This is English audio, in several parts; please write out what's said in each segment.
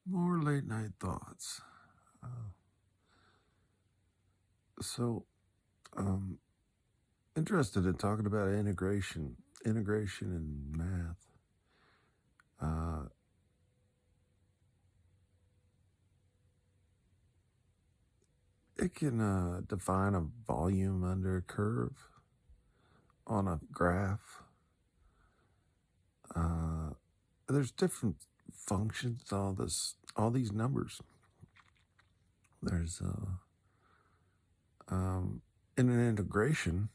More late night thoughts. Uh, so, um, interested in talking about integration in math. Uh, it can define a volume under a curve on a graph. Uh, there's different functions to all these numbers. There's in an integration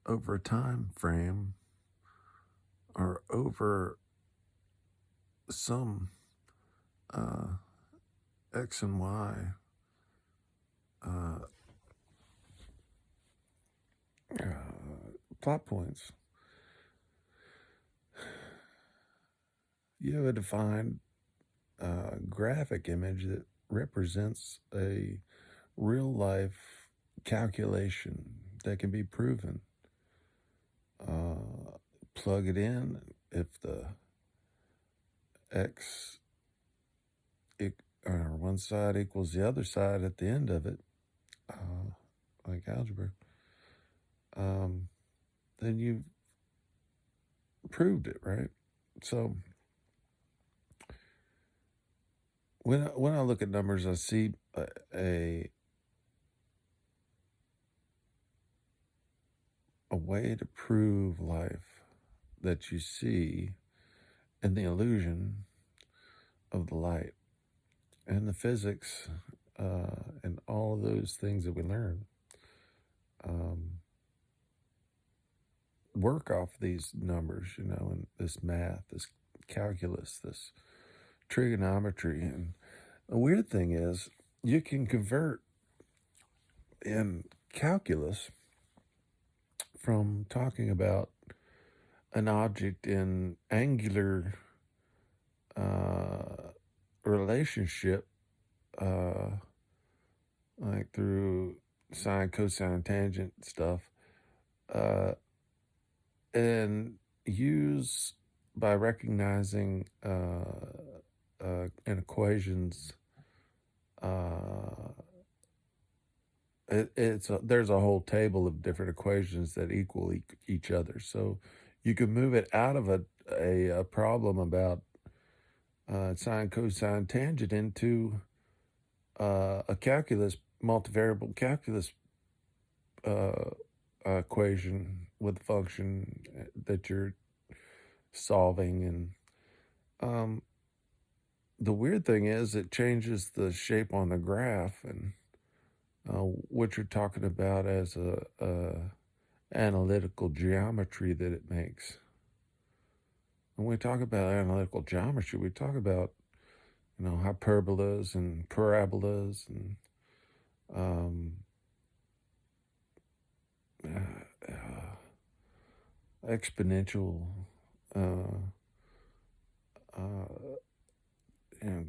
over a time frame or over some uh, x and y uh, plot points. You have a defined graphic image that represents a real life calculation that can be proven. Plug it in if the x or one side equals the other side at the end of it, like algebra, then you've proved it, right? So when I look at numbers, I see a way to prove life that you see in the illusion of the light and the physics and all of those things that we learn work off these numbers, and this math, this calculus, this trigonometry. And the weird thing is you can convert in calculus from talking about an object in angular relationship, like through sine, cosine, tangent stuff, and use by recognizing in equations. There's a whole table of different equations that equal each other. So you can move it out of a problem about sine, cosine, tangent into a calculus, multivariable calculus equation with a function that you're solving. And the weird thing is it changes the shape on the graph and what you're talking about as a analytical geometry that it makes. When we talk about analytical geometry, we talk about hyperbolas and parabolas and exponential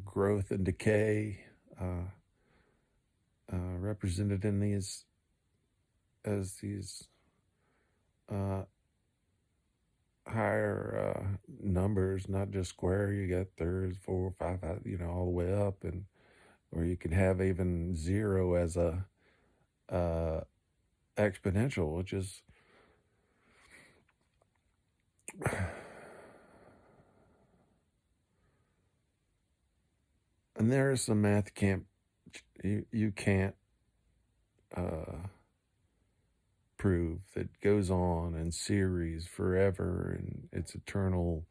growth and decay represented in these as these higher numbers, not just square. You got thirds, 4, 5, all the way up, and or you can have even zero as a exponential, which is and there is some math you can't prove that goes on in series forever, and it's eternal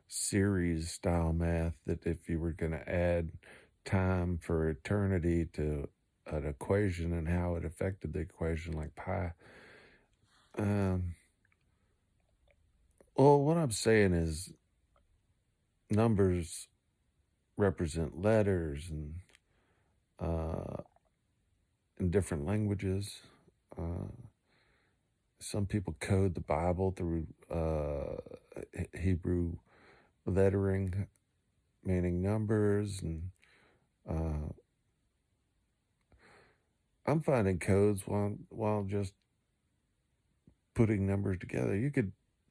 series style math that if you were going to add time for eternity to an equation and how it affected the equation, like pi. Well, what I'm saying is numbers represent letters and in different languages. Some people code the Bible through Hebrew lettering, meaning numbers, and I'm finding codes while just putting numbers together.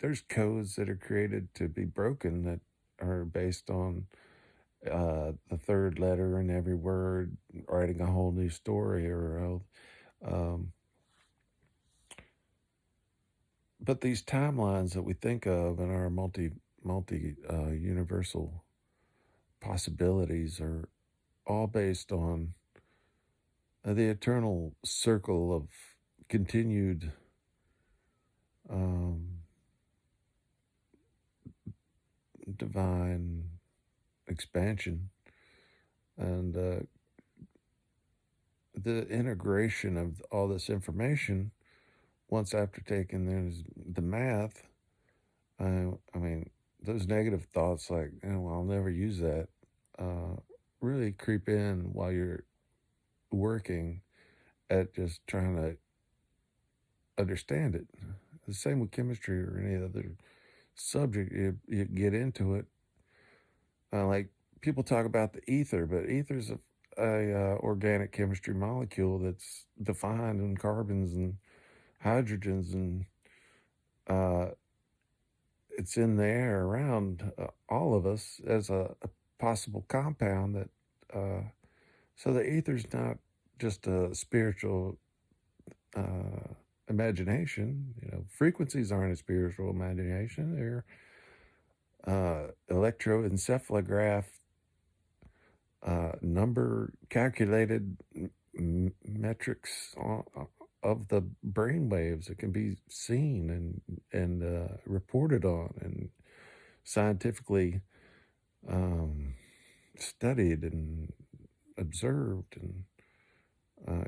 There's codes that are created to be broken that are based on the third letter in every word, writing a whole new story um, but these timelines that we think of in our universal possibilities are all based on the eternal circle of continued um, divine expansion and the integration of all this information. Once after taking the math, I mean, those negative thoughts like, well, I'll never use that, uh, really creep in while you're working at just trying to understand it. The same with chemistry or any other subject. You get into it. Like people talk about the ether, but ether's a organic chemistry molecule that's defined in carbons and hydrogens, and uh, it's in the air around all of us as a possible compound that. So the ether's not just a spiritual imagination. Frequencies aren't a spiritual imagination. They're electroencephalograph number calculated metrics of the brain waves that can be seen and reported on and scientifically studied and observed and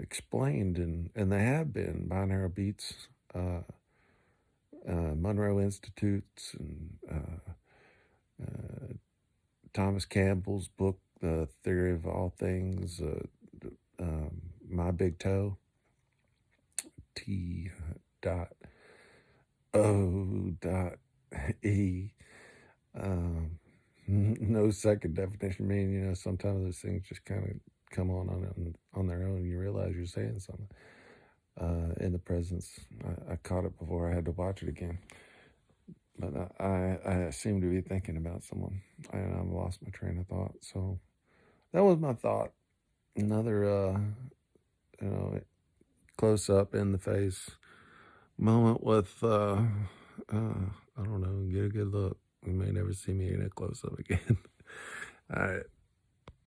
explained, and they have been binaural beats, Monroe Institutes, and Thomas Campbell's book, The Theory of All Things, My Big Toe, T. O. E. No second definition. Meaning, sometimes those things just kind of come on their own. You realize you're saying something in the presence. I caught it before I had to watch it again. But I seem to be thinking about someone, and I've lost my train of thought. So that was my thought. Another, close up in the face moment with, I don't know, get a good look. You may never see me in a close up again. All right.